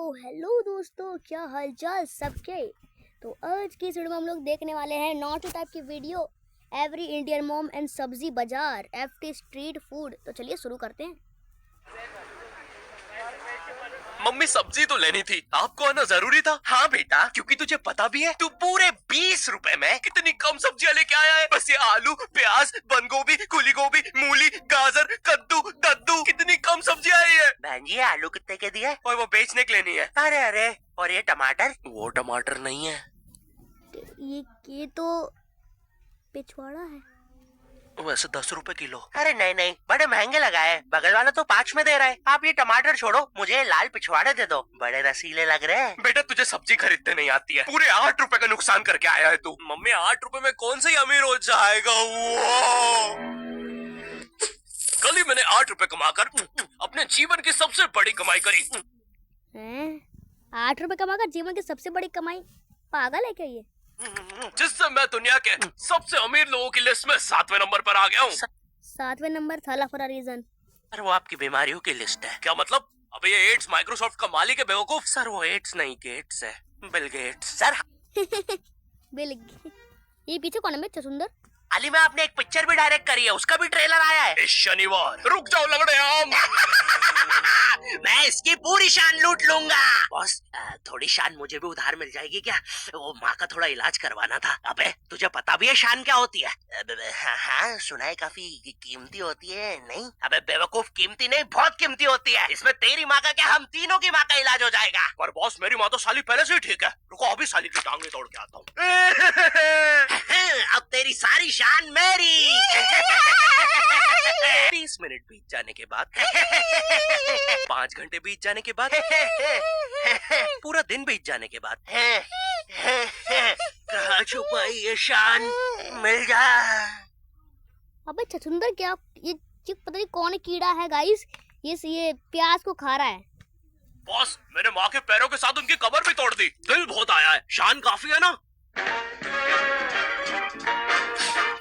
Hello दोस्तों, क्या हालचाल सबके। तो आज की इस वीडियो में हम लोग देखने वाले हैं नॉटी टाइप की video, every Indian mom and सब्जी बाजार एफटी स्ट्रीट फूड। तो चलिए शुरू करते हैं। मम्मी सब्जी तो लेनी थी, आपको आना जरूरी था। हाँ बेटा, क्योंकि तुझे पता भी है तू पूरे 20 रुपए में कितनी कम सब्जियां लेके आया है। बस ये आलू, प्याज, बंद गोभी, कुली गोभी, मूली, गाजर, कद्दू, दद्दू, कितनी कम सब्जियां आई है। बहन जी आलू कितने के दिए? और वो बेचने के लिए नहीं है। अरे अरे, और ये टमाटर? वो टमाटर नहीं है, ये तो पिछवाड़ा है। वैसे 10 रुपए किलो। अरे नहीं नहीं, बड़े महंगे लगाए। बगल वाला तो 5 में दे रहा है। आप ये टमाटर छोड़ो, मुझे लाल पिछवाड़े दे दो, बड़े रसीले लग रहे हैं। बेटा तुझे सब्जी खरीदने नहीं आती है, पूरे 8 रुपए का नुकसान करके आया है तू। मम्मी 8 रुपए में कौन सा ही अमीर हो जाएगा। कल ही मैंने 8 रुपए कमाकर अपने जीवन की सबसे बड़ी कमाई करी। 8 रुपए कमाकर जीवन की सबसे बड़ी कमाई? पागल है क्या ये? जिससे मैं दुनिया के सबसे अमीर लोगों की लिस्ट में 7वें नंबर पर आ गया हूँ। 7वें नंबर थाला फॉर अ रीजन। अरे वो आपकी बीमारियों की लिस्ट है। क्या मतलब? अबे ये एड्स माइक्रोसॉफ्ट का मालिक है बेवकूफ। सर वो एड्स नहीं गेट्स है, बिल गेट्स। सर बिल ये पीछे कौन है बे सुंदर? अली में आपने एक पिक्चर भी डायरेक्ट करी है, उसका भी ट्रेलर आया है। इस शनिवार। रुक जाओ लगड़े आम। मैं इसकी पूरी शान लूट लूंगा। बॉस थोड़ी शान मुझे भी उधार मिल जाएगी क्या? वो माँ का थोड़ा इलाज करवाना था। अबे तुझे पता भी है शान क्या होती है? हाँ सुना है काफी कीमती होती है। नहीं अबे बेवकूफ, कीमती नहीं बहुत कीमती होती है। इसमें तेरी माँ का क्या, हम तीनों की माँ का इलाज हो जाएगा। पर बॉस मेरी माँ तो साली पहले से ही ठीक है। रुको अभी साली की टांगे तोड़ के आता हूँ। अब तेरी सारी शान मेरी। 30 मिनट बीत जाने के बाद 5 घंटे बीत जाने के बाद पूरा दिन बीत जाने के बाद कहाँ छुपाई ये शान, मिल जा। अबे छछुंदर, क्या ये पता नहीं कौन कीड़ा है गाइस, ये प्याज को खा रहा है। बॉस मैंने माँ के पैरों के साथ उनकी कमर भी तोड़ दी। दिल बहुत आया है, शान काफी है ना।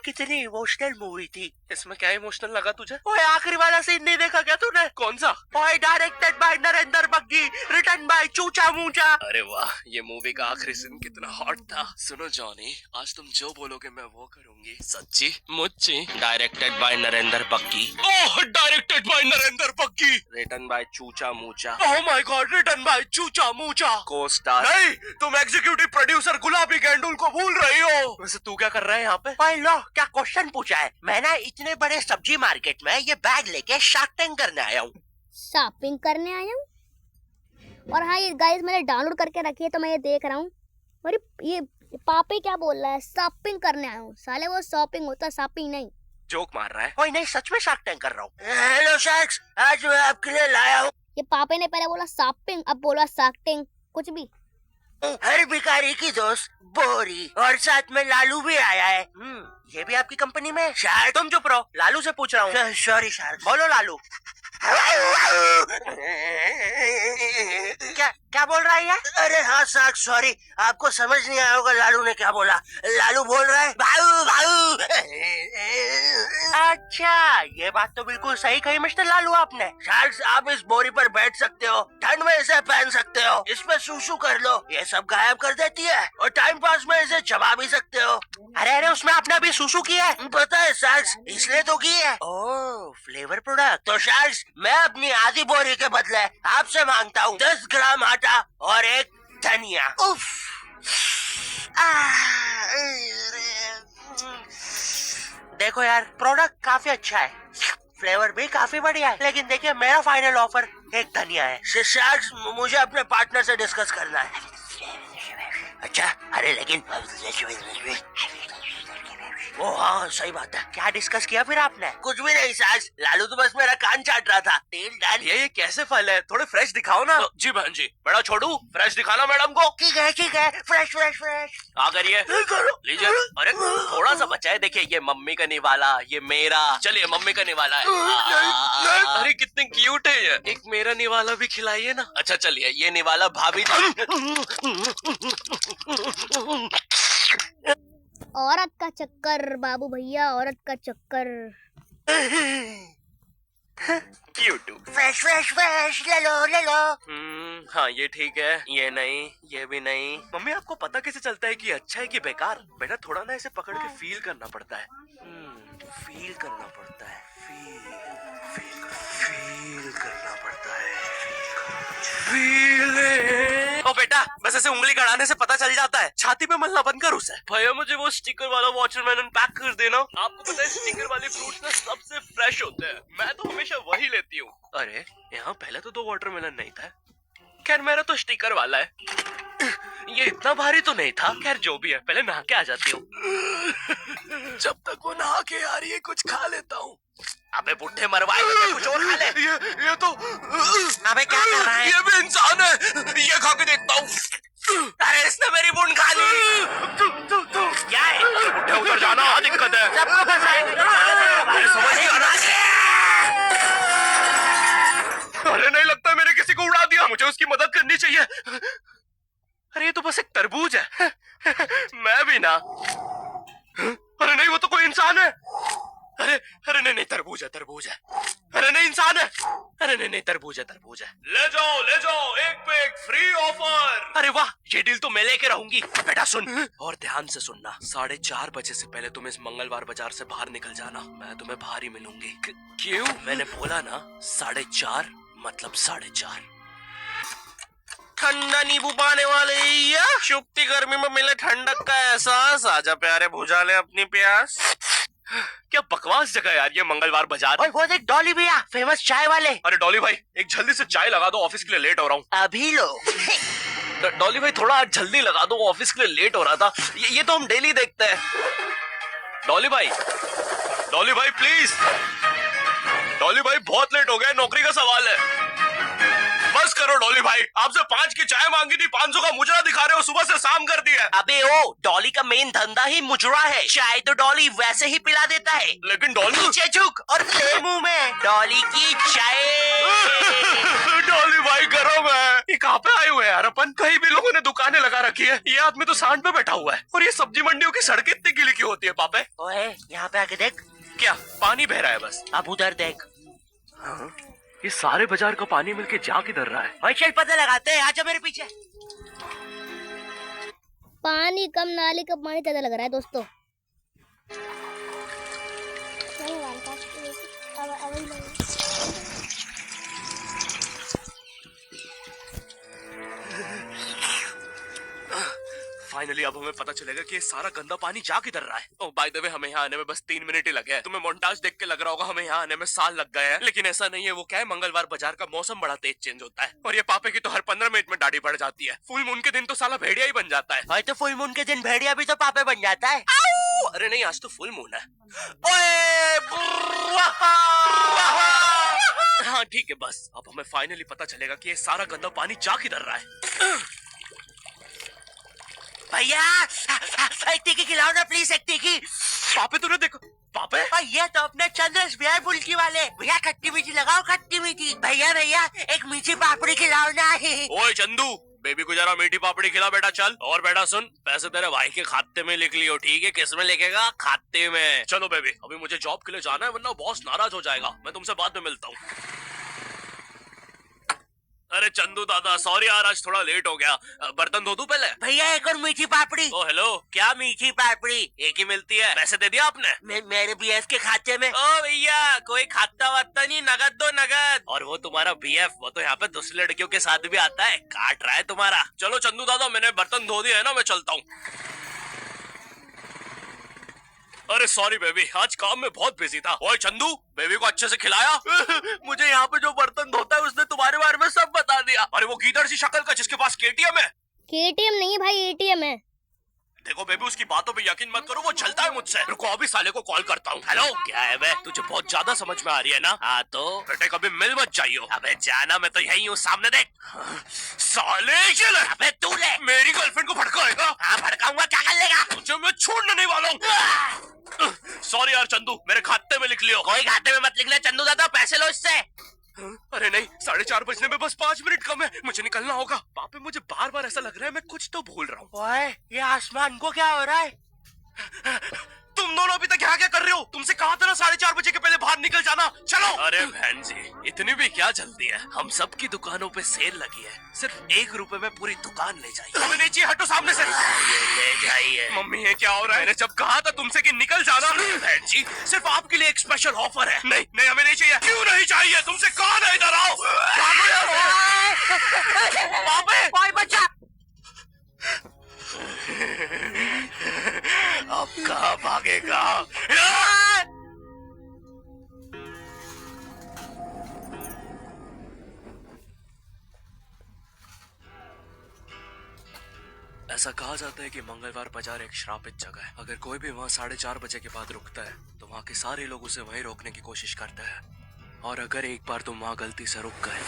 कितनी इमोशनल मूवी थी। इसमें क्या इमोशनल लगा तुझे? ओए आखिरी वाला सीन नहीं देखा क्या तूने? कौन सा? ओए directed by Narendra Baggi, written by Choocha Moocha. अरे वाह, ये मूवी का आखिरी सीन कितना हॉट था। सुनो जॉनी, आज तुम जो बोलोगे मैं वो करूंगी। सच्ची मुच्ची। Directed by Narendra Baggi. Oh, directed by Narendra Baggi. Written by Choocha Moocha. Oh my god, written by Choocha Moocha. को स्टार। नहीं, तुम एग्जीक्यूटिव प्रोड्यूसर गुलाबी गैंडुल को भूल रही हो। वैसे तू क्या कर रहा है यहाँ पे? ओए लो, क्या क्वेश्चन पूछा है? मैं ना इतने बड़े सब्जी मार्केट में ये बैग लेके शार्क टैंक करने आया हूँ। शॉपिंग करने आया हूँ। और हाँ ये गाइस मैंने डाउनलोड करके रखी है तो मैं ये देख रहा हूँ। और ये पापे क्या बोल रहा है, शॉपिंग करने आया हूँ। साले वो शॉपिंग होता है, शॉपिंग नहीं। जोक मार रहा है। ओए नहीं, सच में शार्क टैंक कर रहा हूँ। हेलो शार्क्स, आज मैं आपके लिए लाया हूँ। ये पापे ने पहले बोला शॉपिंग, अब बोला शार्क टैंक, कुछ भी। हर भिखारी की दोस्त बोरी, और साथ में लालू भी आया है। ये भी आपकी कंपनी में? शार्क तुम चुप रहो, लालू से पूछ रहा हूँ। Sorry shark. बोलो लालू। क्या क्या बोल रहा है यार? अरे हाँ शार्क, सॉरी, आपको समझ नहीं आया होगा लालू ने क्या बोला। लालू बोल रहा है भाऊ भाऊ। अच्छा, ये बात तो बिल्कुल सही कही मिस्टर लालू आपने। शार्क्स, आप इस बोरी पर बैठ सकते हो, ठंड में इसे पहन सकते हो, इसमें सूसू कर लो, ये सब गायब कर देती है, और टाइम पास में इसे चबा भी सकते हो। अरे अरे, उसमें आपने अभी सूसू किया है? पता है शार्क्स, इसलिए तो की है। ओह, फ्लेवर प्रोडक्ट। तो शार्क्स, मैं अपनी आधी बोरी के बदले आपसे मांगता हूँ 10 ग्राम आटा और 1 धनिया। उफ। देखो यार, प्रोडक्ट काफी अच्छा है, फ्लेवर भी काफी बढ़िया है, लेकिन देखिए मेरा फाइनल ऑफर 1 धनिया है। शार्क्स, मुझे अपने पार्टनर से डिस्कस करना है। अच्छा, अरे लेकिन ओ हाँ सही बात है। क्या डिस्कस किया फिर आपने? कुछ भी नहीं सास, लालू तो बस मेरा कान चाट रहा था। तेल डाल। ये कैसे फल है, थोड़े फ्रेश दिखाओ ना। जी बहन जी। बड़ा छोटू, फ्रेश दिखाना मैडम को। ठीक है, फ्रेश फ्रेश फ्रेश। आ करिए, लीजिए। अरे थोड़ा सा बचा है, देखिए ये मम्मी का निवाला, ये मेरा। चलिए मम्मी का निवाला है। अरे कितने क्यूट है ये। एक मेरा निवाला भी खिलाइए ना। अच्छा चलिए, ये निवाला भाभी। औरत का चक्कर बाबू भैया, औरत का चक्कर। क्यूट। फ्रेश फ्रेश फ्रेश, ले लो ले लो। हाँ ये ठीक है, ये नहीं, ये भी नहीं। मम्मी आपको पता कैसे चलता है कि अच्छा है कि बेकार? बेटा थोड़ा ना इसे पकड़ के फील करना पड़ता है। फील करना पड़ता है, फील करना पड़ता है। ओ बेटा बस ऐसे उंगली गड़ाने से पता चल जाता है, छाती पे मलना बंद कर उसे। भैया मुझे वो स्टिकर वाला वाटरमेलन पैक कर देना। आपको पता है स्टिकर वाले फ्रूट्स ना सबसे फ्रेश होते हैं, मैं तो हमेशा वही लेती हूँ। अरे यहाँ पहले तो 2 वाटरमेलन नहीं था। खैर मेरा तो स्टिकर वाला है। ये इतना भारी तो नहीं था। खैर जो भी है, पहले नहा के आ जाती हूँ। जब तक वो नहा के आ रही है कुछ खा लेता हूँ। अबे बुढ़े मरवाए हुए, कुछ और खा ले। ये तो अबे क्या कर रहा है? ये भी इंसान है, ये खा के देखता हूँ। अरे इसने मेरी बूंद खा ली। क्या है? बुढ़े उधर जाना, क्या दिक्कत है? सबको फंसाएगा। अरे समझ नहीं आ रहा। अरे नहीं लगता मैंने किसी को उड़ा दिया, मुझे उसकी मदद करनी चाहिए। अरे ये तो बस एक तरबूज है। मैं भी ना। अरे नहीं वो तो कोई इंसान है। अरे अरे नहीं तरबूज है, तरबूज है। अरे नहीं इंसान है। अरे नहीं तरबूज है, तरबूज है। ले जाओ एक पे एक फ्री ऑफर। अरे वाह ये डील तो मैं लेके रहूंगी। बेटा सुन और ध्यान से सुनना, 4:30 बजे से पहले तुम इस मंगलवार बाजार से बाहर निकल जाना, मैं तुम्हें बाहर ही मिलूंगी। क्यों? मैंने बोला ना 4:30 मतलब 4:30। ठंडा नींबू पाने वाले या शुक्ति गर्मी में मिले ठंडक का एहसास। आजा प्यारे बुझा ले अपनी प्यास। क्या बकवास जगह है यार ये मंगलवार बाजार। और वो देख डॉली भैया, फेमस चाय वाले। अरे डॉली भाई एक जल्दी से चाय लगा दो, ऑफिस के लिए लेट हो रहा हूँ। अभी लो। डॉली भाई थोड़ा जल्दी लगा दो, ऑफिस के लिए लेट हो रहा था। ये तो हम डेली देखते हैं। डॉली भाई प्लीज। डॉली भाई बहुत लेट हो गया, नौकरी का सवाल है। बस करो डॉली भाई, आपसे 5 की चाय मांगी थी, 500 का मुजरा दिखा रहे हो, सुबह से शाम कर दिया। अबे ओ, डॉली का मेन धंधा ही मुजरा है। चाय तो डॉली वैसे ही पिला देता है। लेकिन डॉली नीचे झुक और ले मुंह में डॉली की चाय। डॉली भाई गरम है। ये कहाँ पे आए हुए हैं यार अपन? कहीं भी लोगों ने दुकानें लगा रखी है, ये आदमी तो सांड पे बैठा हुआ है। और ये सब्जी मंडियों की सड़कें इतनी गीली क्यों होती है पापे? ओए यहाँ पे आके देख। क्या पानी बह रहा है बस? अब उधर देख। हाँ? ये सारे बाजार का पानी मिलके जा किधर रहा है? और चल पता लगाते हैं, आजा मेरे पीछे। पानी कम, नाली का पानी ज्यादा लग रहा है दोस्तों। फाइनली अब हमें पता चलेगा कि ये सारा गंदा पानी जा किधर रहा है। ओह बाय द वे हमें यहाँ आने में बस 3 मिनट ही लगे हैं। तुम्हें मोन्टाज देख के लग रहा होगा हमें यहाँ आने में साल लग गए हैं, लेकिन ऐसा नहीं है। वो क्या है, मंगलवार बाजार का मौसम बड़ा तेज चेंज होता है और ये पापे की तो हर 15 मिनट में दाढ़ी बढ़ जाती है। फुल मून के दिन तो साला भेड़िया ही बन जाता है। और तो फुल मून के दिन भेड़िया भी तो पापे बन जाता है। अरे नहीं आज तो फुल मून है। हाँ ठीक है बस अब हमें फाइनली पता चलेगा कि ये सारा गंदा पानी जा किधर रहा है। भैया एक टिक्की खिलाओ ना प्लीज, एक टिक्की। पापे तूने देखो पापे। ये तो अपने चंद्रस भैया बुल्की वाले। भैया खट्टी मीठी लगाओ, खट्टी मीठी। भैया एक मीठी पापड़ी खिलाओ ना। ओए चंदू बेबी को जरा मीठी पापड़ी खिला बेटा चल। और बेटा सुन, पैसे तेरे भाई के खाते में लिख लियो ठीक है? किस में लिखेगा? खाते में। चलो बेबी अभी मुझे जॉब के लिए जाना है वरना बॉस नाराज हो जाएगा। मैं तुमसे बाद में मिलता हूँ। अरे चंदू दादा सॉरी यार आज थोड़ा लेट हो गया, बर्तन धो दूं पहले? भैया एक और मीठी पापड़ी। ओ हेलो क्या मीठी पापड़ी? एक ही मिलती है। पैसे दे दिया आपने? मेरे बीएफ के खाते में। ओ भैया कोई खाता वाता नहीं, नगद दो नगद। और वो तुम्हारा बीएफ वो तो यहाँ पे दूसरी लड़कियों के साथ भी आता है, काट रहा है तुम्हारा। चलो चंदू दादा मैंने बर्तन धो दिया है ना, मैं चलता हूँ। अरे सॉरी बेबी आज काम में बहुत बिजी था। ओए चंदू बेबी को अच्छे से खिलाया? मुझे यहाँ पे जो बर्तन धोता है उसने तुम्हारे बारे में सब बता दिया। अरे वो गीदड़ सी शक्ल का जिसके पास केटीएम है। केटीएम नहीं भाई, एटीएम है। देखो बेबी उसकी बातों पे यकीन मत करो, वो चलता है मुझसे। रुको अभी साले को कॉल करता हूँ। हेलो क्या है बे? तुझे बहुत ज्यादा समझ में आ रही है ना? हाँ तो बेटे कभी मिल मत जाइयो। अबे जाना मैं तो यही हूँ, सामने देख। साले चल। अबे तू ले। मेरी गर्लफ्रेंड को भड़काएगा? हाँ भड़काऊंगा, क्या कर लेगा? तुझे मैं छोड़ने नहीं वाला हूँ। सॉरी यार चंदू मेरे खाते में लिख लियो। कोई खाते में मत लिखना चंदू दादा, पैसे लो इससे। अरे नहीं 4:30 बजने में बस 5 मिनट कम है, मुझे निकलना होगा। पापे मुझे बार बार ऐसा लग रहा है मैं कुछ तो भूल रहा हूँ। ओए ये आसमान को क्या हो रहा है? तुम दोनों अभी तक यहाँ क्या कर रहे हो? तुमसे कहा था ना 4:30 बजे के पहले बाहर निकल जाना। चलो। अरे बहन जी, इतनी भी क्या जल्दी है? हम सबकी दुकानों पे सेल लगी है, सिर्फ 1 रुपए में पूरी दुकान ले जाइए। हमें नहीं चाहिए, हटो सामने से। ले जाइए। मम्मी ये क्या हो रहा है? मैंने जब कहा था तुमसे कि निकल जाना। बहन जी, सिर्फ आपके लिए एक स्पेशल ऑफर है। नहीं नहीं, हमें नहीं चाहिए। क्यों नहीं चाहिए? तुमसे कहा ना इधर आओ। भागो यहाँ से। पापे, कोई बच्चा। अब कहाँ भागेगा? ऐसा कहा जाता है कि मंगलवार बाजार एक श्रापित जगह है। अगर कोई भी वहाँ 4:30 बजे के बाद रुकता है तो वहाँ के सारे लोग उसे वहीं रोकने की कोशिश करते हैं। और अगर एक बार तुम वहाँ गलती से रुक गए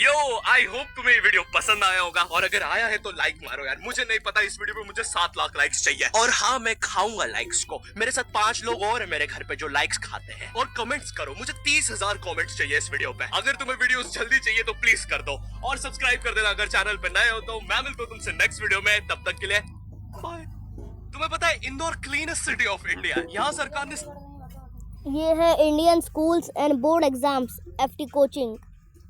यो, आई होप तुम्हें ये वीडियो पसंद आया होगा, और अगर आया है तो लाइक मारो यार। मुझे नहीं पता, इस वीडियो पे मुझे 7 लाख लाइक्स चाहिए। और हाँ, मैं खाऊंगा लाइक्स को। मेरे साथ 5 लोग और हैं मेरे घर पे जो लाइक्स खाते हैं। और कमेंट्स करो, मुझे 30,000 कमेंट्स चाहिए इस वीडियो पे। अगर तुम्हें वीडियोस जल्दी चाहिए तो प्लीज कर दो, और सब्सक्राइब कर देना अगर चैनल पे नए हो तो। मैं मिलता हूं तुमसे नेक्स्ट वीडियो में, तब तक के लिए बाय। तुम्हें पता है Indore cleanest city of India, यहाँ सरकार ने ये है Indian schools and board exams FT coaching.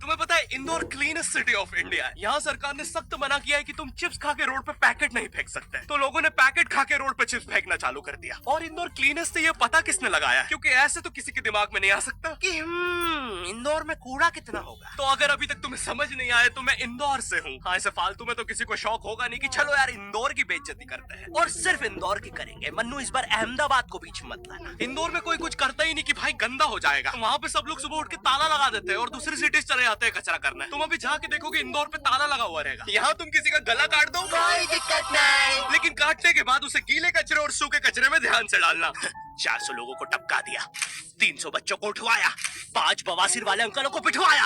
तुम्हें पता है Indore cleanest city of India है। यहाँ सरकार ने सख्त मना किया है कि तुम चिप्स खा के रोड पे पैकेट नहीं फेंक सकते। तो लोगों ने पैकेट खा के रोड पे चिप्स फेंकना चालू कर दिया। और इंदौर क्लीनेस्ट से ये पता किसने लगाया? क्योंकि ऐसे तो किसी के दिमाग में नहीं आ सकता कि इंदौर में कूड़ा कितना होगा। तो अगर अभी तक तुम्हें समझ नहीं आया तो मैं इंदौर से हूँ। हाँ, ऐसे फालतू में तो किसी को शौक होगा नहीं कि चलो यार इंदौर की बेइज्जती करते हैं। और सिर्फ इंदौर की करेंगे। मन्नू, इस बार अहमदाबाद को बीच में मत लाना। इंदौर में कोई कुछ करता ही नहीं कि भाई गंदा हो जाएगा। वहाँ पे सब लोग सुबह उठ के ताला लगा देते हैं और दूसरी सिटीज चले जाते हैं कचरा करना। तुम अभी जाके देखोगे इंदौर पे ताला लगा हुआ रहेगा। यहाँ तुम किसी का गला काट दो, कोई दिक्कत नहीं। लेकिन काटने के बाद उसे गीले कचरे और सूखे कचरे में ध्यान से डालना। 400 लोगों को टपका दिया, 300 बच्चों को उठवाया, 5 बवासीर वाले अंकलों को पिटवाया।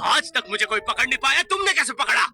आज तक मुझे कोई पकड़ नहीं पाया, तुमने कैसे पकड़ा?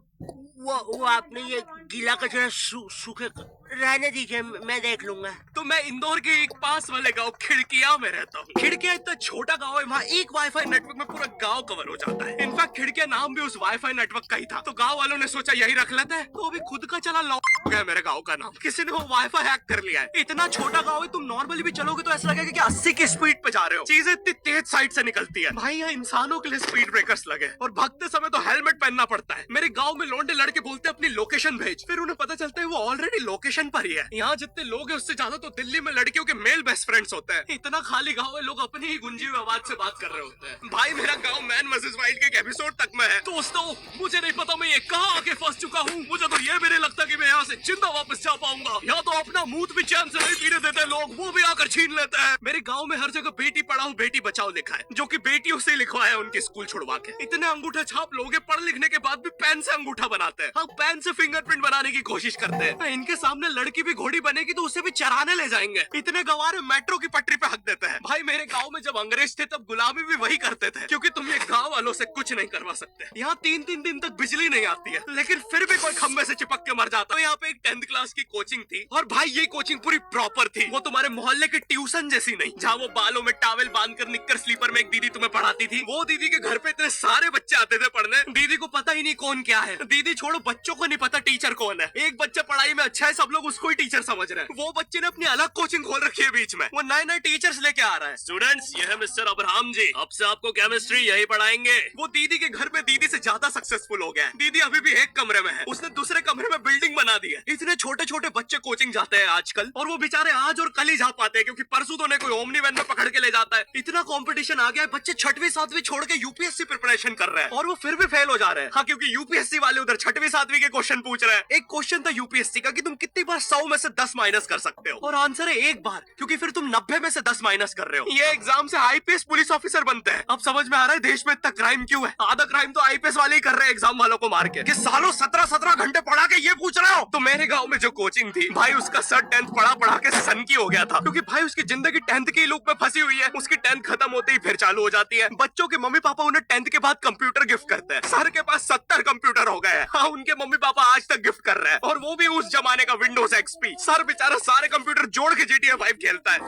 वो आपने ये गीला कचरा सूखे रहने दीजिए, मैं देख लूंगा। तो मैं इंदौर के एक पास वाले गांव खिड़किया में रहता हूँ। खिड़किया इतना छोटा गांव है, वहाँ एक वाईफाई नेटवर्क में पूरा गांव कवर हो जाता है। इनफैक्ट खिड़किया नाम भी उस वाईफाई नेटवर्क का ही था। तो गांव वालों ने सोचा यही रख लेते हैं। तो अभी खुद का चला लॉक हो गया मेरे गाँव का नाम। किसी ने वो वाईफाई हैक कर लिया है। इतना छोटा गाँव है, तुम नॉर्मली भी चलोगे तो ऐसा लगेगा कि 80 की स्पीड पे जा रहे हो। चीजें इतनी तेज साइड से निकलती है। भाई यहाँ इंसानों के लिए स्पीड ब्रेकर्स लगे और भागते समय तो हेलमेट पहनना पड़ता है। मेरे गाँव में लौंडे लड़के बोलते अपनी लोकेशन भेज, फिर उन्हें पता चलता है वो ऑलरेडी लोकेशन पर ही है। यहाँ जितने लोग हैं उससे ज्यादा तो दिल्ली में लड़कियों के मेल बेस्ट फ्रेंड्स होते हैं। इतना खाली गांव है, लोग अपनी ही गुंजी हुई आवाज से बात कर रहे होते हैं। भाई मेरा गांव मैन वर्सेस वाइल्ड के एक एपिसोड तक में है। दोस्तों, मुझे नहीं पता मैं ये कहाँ आके फंस चुका हूँ। मुझे तो ये भी नहीं लगता कि मैं यहाँ से जिंदा वापस जा पाऊंगा। यहाँ तो अपना मूत भी चैन से नहीं पीने देते लोग, वो भी आकर छीन लेते हैं। मेरे गाँव में हर जगह बेटी पढ़ाओ बेटी बचाओ लिखा है, जो की बेटियों से लिखवाया उनके स्कूल छुड़वा के। इतने अंगूठा छाप लोग पढ़ लिखने के बाद भी पेन से अंगूठा बनाते हैं। हाँ, पेन से फिंगरप्रिंट बनाने की कोशिश करते हैं। इनके सामने लड़की भी घोड़ी बनेगी तो उसे भी चराने ले जाएंगे। इतने गवारे मेट्रो की पटरी पे हक देते हैं। भाई मेरे गांव में जब अंग्रेज थे तब गुलामी भी वही करते थे, क्योंकि तुम ये गांव वालों से कुछ नहीं करवा सकते। यहाँ 3-3 दिन तक बिजली नहीं आती है, लेकिन फिर भी कोई खंबे से चिपक के मर जाता है। यहाँ पे एक 10th क्लास की कोचिंग थी, और भाई ये कोचिंग पूरी प्रॉपर थी। वो तुम्हारे मोहल्ले की ट्यूशन जैसी नहीं, जहाँ वो बालों में टॉवेल बांधकर निक्कर स्लीपर में एक दीदी तुम्हें पढ़ाती थी। वो दीदी के घर पे इतने सारे बच्चे आते थे पढ़ने, दीदी को पता ही नहीं कौन क्या है। दीदी छोड़ो, बच्चों को नहीं पता टीचर कौन है। एक बच्चा पढ़ाई में अच्छा है, सब लोग उसको ही टीचर समझ रहे हैं। वो बच्चे ने अपनी अलग कोचिंग खोल रखी है बीच में, वो नए टीचर्स लेके आ रहा है। स्टूडेंट्स, ये है मिस्टर अब्राहम जी, अब से आपको केमिस्ट्री यही पढ़ाएंगे। वो दीदी के घर पे दीदी से ज्यादा सक्सेसफुल हो गया है। दीदी अभी भी एक कमरे में है, उसने दूसरे कमरे में बिल्डिंग बना दी है। इतने छोटे छोटे बच्चे कोचिंग जाते हैं आजकल, और वो बेचारे आज और कल ही जा पाते हैं, क्योंकि परसों तो कोई ओमनी वैन में पकड़ के ले जाता है। इतना कंपटीशन आ गया है, बच्चे 6वीं 7वीं छोड़ के यूपीएससी प्रिपरेशन कर रहे हैं, और वो फिर भी फेल हो जा रहे हैं। हाँ, क्योंकि यूपीएससी वाले उधर 6वीं 7वीं के क्वेश्चन पूछ रहे हैं। एक क्वेश्चन था यूपीएससी का कि तुम कितनी बार 100 में से 10 माइनस कर सकते हो, और आंसर है एक बार, क्योंकि फिर तुम 90 में से 10 माइनस कर रहे हो। ये एग्जाम से आईपीएस पुलिस ऑफिसर बनते हैं। अब समझ में आ रहा है देश में इतना क्राइम क्यों है। आधा क्राइम तो आईपीएस वाले ही कर रहे हैं एग्जाम वालों को मार के, कि सालों 17-17 घंटे पढ़ा के ये पूछ रहे हो। तो मेरे गांव में जो कोचिंग थी, भाई उसका सर 10th पढ़ा के सन की हो गया था, क्योंकि भाई उसकी जिंदगी 10th की लूप में फंसी हुई है। उसकी 10th खत्म होते ही फिर चालू हो जाती है। बच्चों के मम्मी पापा उन्हें 10th के बाद कंप्यूटर गिफ्ट करते हैं। सर के पास 70 कंप्यूटर हो गए हैं। हाँ, उनके मम्मी पापा आज तक गिफ्ट कर रहे हैं, और वो भी उस जमाने का विंडोज XP। सर बेचारा सारे कंप्यूटर जोड़ के GTA 5 खेलता है।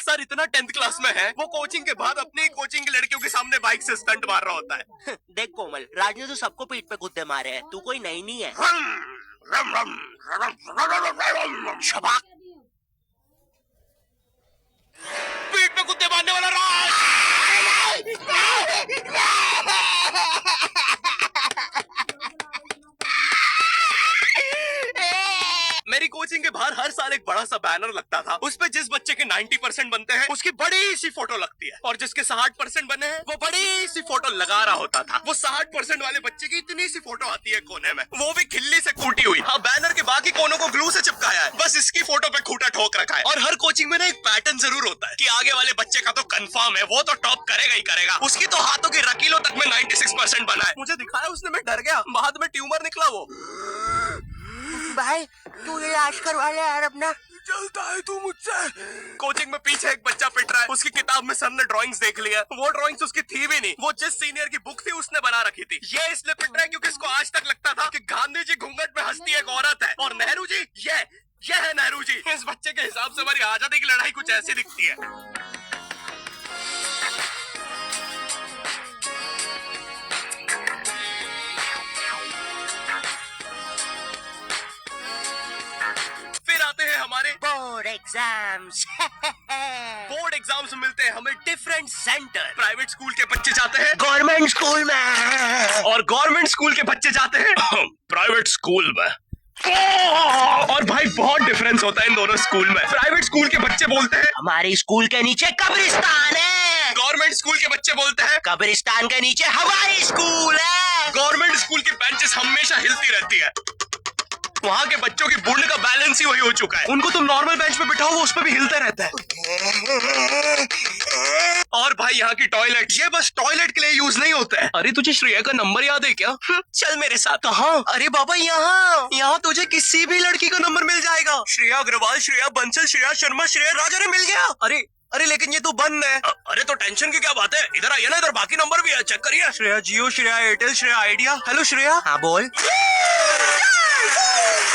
सर इतना 10th क्लास में है, वो कोचिंग के बाद अपनी कोचिंग की लड़कियों के सामने बाइक से स्टंट मार रहा होता है। देख कोमल, राज ने तो सबको पीठ पे कुत्ते मारे हैं, तू कोई नई नहीं है। शबाक, पीठ पे कुत्ते मारने वाला राज। मेरी कोचिंग के बाहर हर साल एक बड़ा सा बैनर लगता था, उस पे जिस बच्चे के 90% बनते हैं उसकी बड़ी सी फोटो लगती है, और जिसके 60% बने हैं वो बड़ी सी फोटो लगा रहा होता था। वो 60% वाले बच्चे की इतनी सी फोटो आती है कोने में, वो भी खिल्ली से कूटी हुई। हाँ, बैनर के बाकी कोनों को ग्लू से चिपकाया है, बस इसकी फोटो पे खूंटा ठोक रखा है। और हर कोचिंग में ना एक पैटर्न जरूर होता है कि आगे वाले बच्चे का तो कंफर्म है, वो तो टॉप करेगा ही करेगा। उसकी तो हाथों की रकीलों तक में 96% बना है। मुझे दिखाया उसने, मैं डर गया, बाद में ट्यूमर निकला वो। भाई तू इलाज करवा ले यार अपना। चलता है तू मुझसे। कोचिंग में पीछे एक बच्चा पिट रहा है, उसकी किताब में सर ने ड्राइंग्स देख लिया। वो ड्राइंग्स उसकी थी भी नहीं, वो जिस सीनियर की बुक थी उसने बना रखी थी। ये इसलिए पिट रहा है क्योंकि इसको आज तक लगता था कि गांधी जी घूंघट में हंसती एक औरत है और नेहरू जी ये है नेहरू जी। इस बच्चे के हिसाब से हमारी आजादी की लड़ाई कुछ ऐसी दिखती है। फिर आते हैं हमारे बोर्ड एग्जाम्स। बोर्ड एग्जाम्स में मिलते हैं हमें डिफरेंट सेंटर। प्राइवेट स्कूल के बच्चे जाते हैं गवर्नमेंट स्कूल में, और गवर्नमेंट स्कूल के बच्चे जाते हैं प्राइवेट स्कूल में। और भाई बहुत डिफरेंस होता है इन दोनों स्कूल में। प्राइवेट स्कूल के बच्चे बोलते हैं हमारी स्कूल के नीचे कब्रिस्तान है। गवर्नमेंट स्कूल के बच्चे बोलते हैं कब्रिस्तान के नीचे हमारी स्कूल है। गवर्नमेंट स्कूल की बेंचेस हमेशा हिलती रहती है। वहाँ के बच्चों की बुंड का बैलेंस ही वही हो चुका है, उनको तुम नॉर्मल बेंच पे बिठाओ वो उस पे भी हिलता रहता है। और भाई यहाँ की टॉयलेट, ये बस टॉयलेट के लिए यूज नहीं होता है। अरे तुझे श्रेया का नंबर याद है क्या? चल मेरे साथ। कहाँ? अरे बाबा यहाँ तुझे किसी भी लड़की का नंबर मिल जाएगा। श्रेया अग्रवाल, श्रेया बंसल, श्रेया शर्मा, श्रेया राज। अरे मिल गया। अरे लेकिन ये तो बंद है। अरे तो टेंशन की क्या बात है, इधर आइए ना, इधर बाकी नंबर भी है, चेक करिए। श्रेया जियो, श्रेया एयरटेल, श्रेया आइडिया। हेलो श्रेया। हाँ बोल।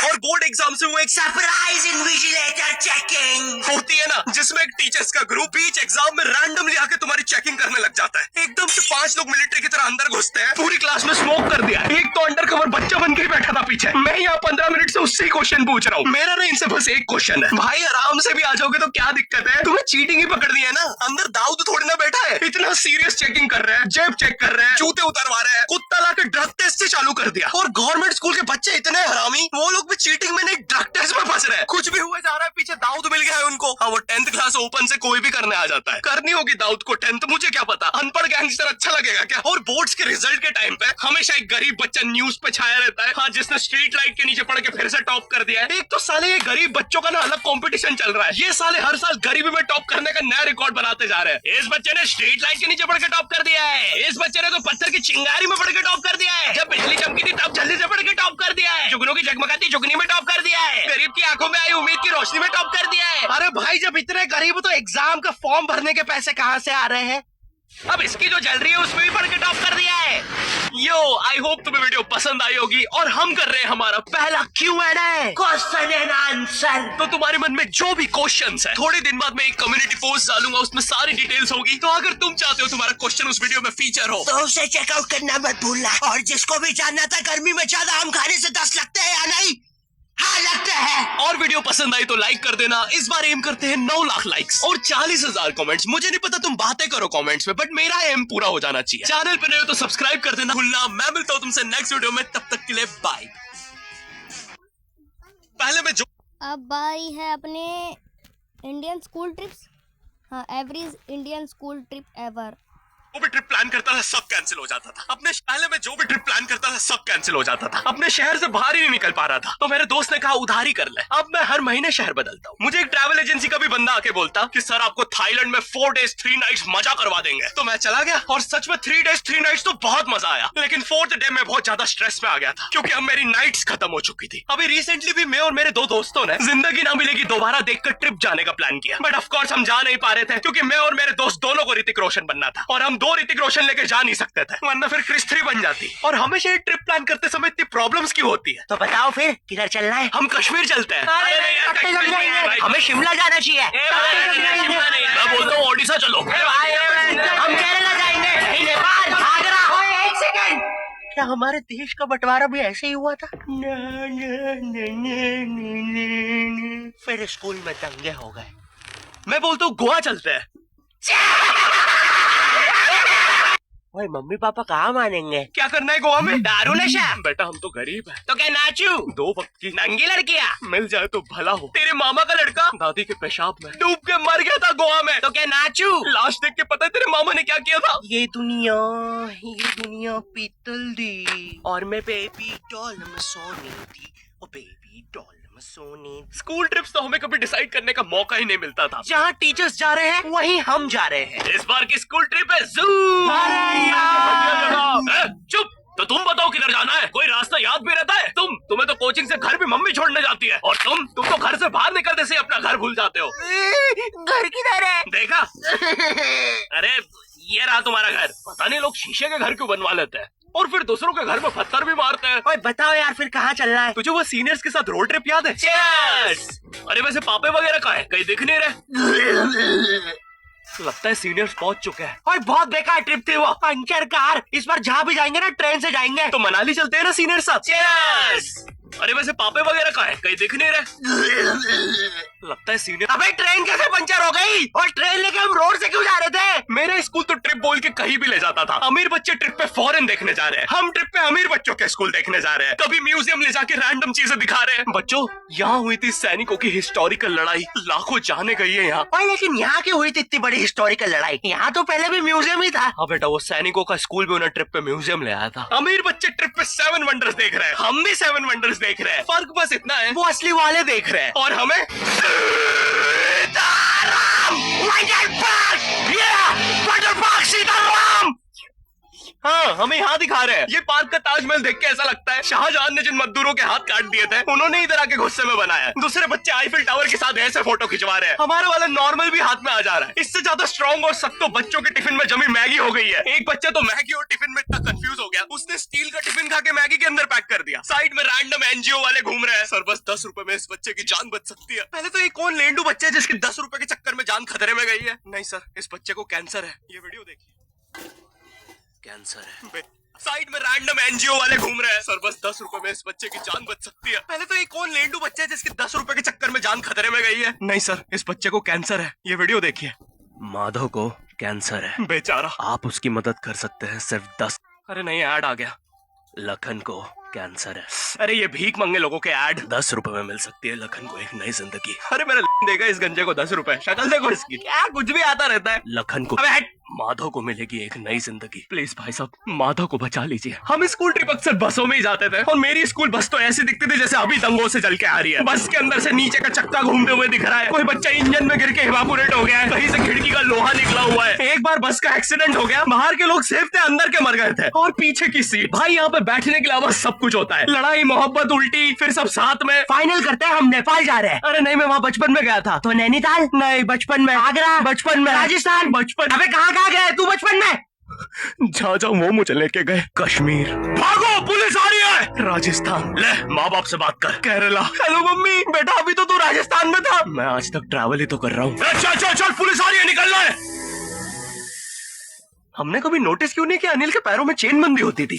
और बोर्ड एग्जाम से वो एक सरप्राइज इन्विजिलेटर चेकिंग होती है ना, जिसमें एक टीचर्स का ग्रुप बीच एग्जाम में रैंडमली आके तुम्हारी चेकिंग करने लग जाता है। एकदम से 5 लोग मिलिट्री की तरह अंदर घुसते हैं, पूरी क्लास में स्मोक कर दिया। एक तो अंडर कवर बच्चा बन के बैठा था पीछे। मैं यहाँ 15 मिनट से उससे ही क्वेश्चन पूछ रहा हूँ। मेरा ना इनसे बस एक क्वेश्चन है, भाई आराम से भी आ जाओगे तो क्या दिक्कत है? तुम्हें चीटिंग ही पकड़ दी है ना, अंदर दाऊद थोड़ी ना बैठा है। इतना सीरियस चेकिंग कर रहे हैं, जेब चेक कर रहे हैं, जूते उतरवा रहे हैं, कुत्ता लाके ड्रग टेस्ट से चालू कर दिया। और गवर्नमेंट स्कूल के बच्चे इतने हरामी, वो लोग भी चीटिंग में नहीं ड्रग टेस्ट में फंस रहे हैं। कुछ भी हुए जा रहा है, पीछे दाऊद मिल गया है उनको। हाँ, वो 10th क्लास ओपन से कोई भी करने आ जाता है। करनी होगी दाऊद को 10th, मुझे क्या पता, अनपढ़ गैंगस्टर अच्छा लगेगा क्या? और बोर्ड्स के रिजल्ट के टाइम पे हमेशा एक गरीब बच्चा न्यूज पे छाया रहता है, हाँ, जिसने स्ट्रीट लाइट के नीचे पढ़ के फिर से टॉप कर दिया है। एक तो साले ये गरीब बच्चों का ना अलग कंपटीशन चल रहा है, ये साले हर साल गरीबी में टॉप करने का नया रिकॉर्ड बनाते जा रहे हैं। इस बच्चे ने स्ट्रीट लाइट के नीचे पढ़ के टॉप कर दिया है, इस बच्चे ने तो पत्थर की चिंगारी में पढ़ के टॉप कर दिया है, जब बिजली चमकी थी तब जल्दी से पढ़ के टॉप कर दिया है, जुगनों की जगमगाती जुगनी में टॉप कर दिया है, गरीब की आंखों में आई उम्मीद की रोशनी में टॉप कर दिया है। अरे भाई, जब इतने गरीब हो तो एग्जाम का फॉर्म भरने के पैसे कहाँ से आ रहे हैं? अब इसकी जो जल रही है उसमें भी पढ़ के टॉप कर दिया है। यो, आई होप तुम्हें वीडियो पसंद आई होगी। और हम कर रहे हैं हमारा पहला Q&A, क्वेश्चन एंड आंसर। तो तुम्हारे मन में जो भी क्वेश्चंस है, थोड़े दिन बाद मैं एक कम्युनिटी पोस्ट डालूंगा, उसमें सारी डिटेल्स होगी। तो अगर तुम चाहते हो तुम्हारा क्वेश्चन उस वीडियो में फीचर हो तो उसे चेकआउट करना मत भूलना। और जिसको भी जानना था गर्मी में ज्यादा आम खाने से दस्त लगते हैं या नहीं, हाँ लगते हैं। और वीडियो पसंद आई तो लाइक कर देना। इस बार एम करते हैं 9 लाख लाइक्स और 40,000 कमेंट्स। मुझे नहीं पता तुम बातें करो कमेंट्स में, बट मेरा एम पूरा हो जाना चाहिए। चैनल पे नए हो तो सब्सक्राइब कर देना भूलना। मैं मिलता हूँ तुमसे नेक्स्ट वीडियो में, तब तक के लिए बाय। पहले मैं जो अब बारी है अपने इंडियन स्कूल ट्रिप्स। हाँ, average Indian school trip ever. जो भी ट्रिप प्लान करता था सब कैंसिल हो जाता था। अपने पहले में जो भी ट्रिप प्लान करता था सब कैंसिल हो जाता था। अपने शहर से बाहर ही नहीं निकल पा रहा था, तो मेरे दोस्त ने कहा उधारी कर ले। अब मैं हर महीने शहर बदलता हूँ। मुझे एक ट्रैवल एजेंसी का भी बंदा आके बोलता कि सर आपको थाईलैंड में 4 days 3 nights मजा करवा देंगे। तो मैं चला गया और सच में 3 days 3 nights तो बहुत मजा आया। लेकिन 4th डे में बहुत ज्यादा स्ट्रेस में आ गया था, क्योंकि अब मेरी नाइट्स खत्म हो चुकी थी। अभी रिसेंटली भी मैं और मेरे 2 दोस्तों ने जिंदगी ना मिलेगी दोबारा देखकर ट्रिप जाने का प्लान किया, बट ऑफ कोर्स हम जा नहीं पा रहे थे, क्योंकि मैं और मेरे दोस्त दोनों को ऋतिक रोशन बनना था और हम 2 ऋतिक रोशन लेके जा नहीं सकते थे, वरना फिर क्रिस 3 बन जाती। और हमेशा ये ट्रिप प्लान करते समय इतनी प्रॉब्लम्स क्यों होती है? तो बताओ फिर किधर चलना है? हम कश्मीर चलते हैं। हमें शिमला जाना चाहिए। मैं बोलता हूँ ओडिशा चलो। हम केरला जाएंगे, नहीं नेपाल, आगरा। एक सेकंड, क्या हमारे देश का बंटवारा भी ऐसे ही हुआ था? फिर स्कूल में दंगे हो गए। मैं बोलता हूँ गोवा चलते हैं। ओए मम्मी पापा कहाँ मानेंगे? क्या करना है गोवा में? दारू नशा। बेटा हम तो गरीब हैं। तो क्या नाचू? 2 वक्त की नंगी लड़कियाँ। मिल जाए तो भला हो। तेरे मामा का लड़का दादी के पेशाब में डूब के मर गया था गोवा में। तो क्या नाचू? लाश देख के पता है तेरे मामा ने क्या किया था? ये दुनिया पीतल दी और मैं बेबी डॉल में सोनी थी। ओ बेबी डॉल में सोनी। स्कूल ट्रिप्स तो हमें कभी डिसाइड करने का मौका ही नहीं मिलता था। जहाँ टीचर्स जा रहे हैं वहीं हम जा रहे हैं। इस बार की स्कूल ट्रिप है जू। चुप। तो तुम बताओ किधर जाना है? कोई रास्ता याद भी रहता है? तुम्हें तो कोचिंग से घर भी मम्मी छोड़ने जाती है, और तुम तो घर से बाहर निकलते से अपना घर भूल जाते हो। घर किधर है? देखा? अरे ये रहा तुम्हारा घर। पता नहीं लोग शीशे के घर क्यों बनवा लेते हैं और फिर दूसरों के घर में पत्थर भी मारते हैं। ओए बताओ यार फिर कहाँ चलना है? तुझे वो सीनियर्स के साथ रोड ट्रिप याद है? Cheers! अरे वैसे पापे वगैरह कहाँ है? कहीं दिख नहीं रहे। लगता है सीनियर्स पहुंच चुके हैं। ओए बहुत बेकार ट्रिप थी वो, पंचर कार। इस बार जहाँ भी जाएंगे ना ट्रेन से जाएंगे। तो मनाली चलते हैं ना सीनियर साथ। Cheers! अरे वैसे पापे वगैरह कहाँ है? कहीं दिख नहीं रहे। लगता है सीनियर। अबे ट्रेन कैसे पंचर हो गई? और ट्रेन लेके हम रोड से क्यों जा रहे थे? मेरा स्कूल तो ट्रिप बोल के कहीं भी ले जाता था। अमीर बच्चे ट्रिप पे फॉरेन देखने जा रहे हैं, हम ट्रिप पे अमीर बच्चों के स्कूल देखने जा रहे हैं। कभी म्यूजियम ले जाके रैंडम चीजें दिखा रहे हैं। बच्चों यहाँ हुई थी सैनिकों की हिस्टोरिकल लड़ाई, लाखों जाने गई है यहाँ। भाई लेकिन यहाँ की हुई थी इतनी बड़ी हिस्टोरिकल लड़ाई? यहाँ तो पहले भी म्यूजियम ही था। हाँ बेटा, वो सैनिकों का स्कूल भी उन्हें ट्रिप पे म्यूजियम ले आया था। अमीर बच्चे ट्रिप पे 7 वंडर्स देख रहे हैं, हम भी 7 वंडर्स देख रहे हैं। फर्क बस इतना है, वो असली वाले देख रहे हैं और हमें सीताराम। हाँ, हमें यहाँ दिखा रहे हैं। ये पार्क का ताजमहल देख के ऐसा लगता है शाहजहां ने जिन मजदूरों के हाथ काट दिए थे उन्होंने इधर आके गुस्से में बनाया। दूसरे बच्चे आईफिल टावर के साथ ऐसे फोटो खिंचवा रहे हैं, हमारा वाला नॉर्मल भी हाथ में आ जा रहा है। इससे ज्यादा स्ट्रॉन्ग और सख्त तो बच्चों के टिफिन में जमी मैगी हो गई है। एक बच्चा तो मैगी और टिफिन में इतना कंफ्यूज हो गया, उसने स्टील का टिफिन खा के मैगी के अंदर पैक कर दिया। साइड में रैंडम एनजीओ वाले घूम रहे हैं। सर बस 10 रुपए में इस बच्चे की जान बच सकती है। पहले तो ये कौन लेंडू बच्चा है जिसके 10 रुपए के चक्कर में जान खतरे में गई है? नहीं सर, इस बच्चे को कैंसर है। ये वीडियो देखिए, कैंसर है। साइड में रैंडम एनजीओ वाले घूम रहे हैं। सर बस 10 रुपए में इस बच्चे की जान बच सकती है। पहले तो ये कौन लेंडू बच्चा है जिसके 10 रुपए के चक्कर में जान खतरे में गई है? नहीं सर, इस बच्चे को कैंसर है। ये वीडियो देखिए। माधव को कैंसर है, बेचारा। आप उसकी मदद कर सकते हैं सिर्फ 10। अरे नहीं, ऐड आ गया। लखन को कैंसर है। अरे ये भीख मंगे लोगों के ऐड। 10 रुपए में मिल सकती है लखन को एक नई जिंदगी। अरे मेरा देगा इस गंजे को 10 रुपए। शक्ल देखो इसकी, क्या कुछ भी आता रहता है। लखन को, अबे माधव को मिलेगी एक नई जिंदगी। प्लीज भाई साहब, माधव को बचा लीजिए। हम स्कूल ट्रिप अक्सर बसों में ही जाते थे और मेरी स्कूल बस तो ऐसी दिखती थी जैसे अभी दंगों से चल के आ रही है। बस के अंदर से नीचे का चक्का घूमते हुए दिख रहा है, कोई बच्चा इंजन में गिर के इवापोरेट हो गया है, कहीं से खिड़की का लोहा निकला हुआ है। एक बार बस का एक्सीडेंट हो गया, बाहर के लोग सेफ थे, अंदर के मर गए थे। और पीछे की सीट, भाई यहाँ पे बैठने के अलावा सब कुछ होता है। लड़ाई, मोहब्बत, उल्टी, फिर सब साथ में। फाइनल करते हैं, हम नेपाल जा रहे हैं। अरे नहीं, मैं वहाँ बचपन में गया था। तो नैनीताल? नहीं, बचपन में। आगरा? बचपन में। राजस्थान? बचपन। अबे कहाँ गया तू बचपन में? जहाँ जहाँ वो मुझे लेके गए। कश्मीर। भागो, पुलिस आ रही है। राजस्थान। ले माँ बाप से बात कर। केरला। Hello mummy. बेटा अभी तो तू राजस्थान में था। मैं आज तक ट्रैवल ही तो कर रहा हूँ। चल चल चल, पुलिस आ रही है, निकलना है। हमने कभी नोटिस क्यों नहीं किया अनिल के पैरों में चेन बंदी होती थी?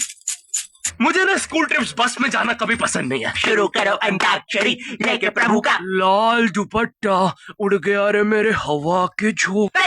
मुझे ना स्कूल ट्रिप्स बस में जाना कभी पसंद नहीं है। शुरू करो अंताक्षरी लेके प्रभु का। लाल दुपट्टा उड़ गया रे मेरे हवा के झोंके।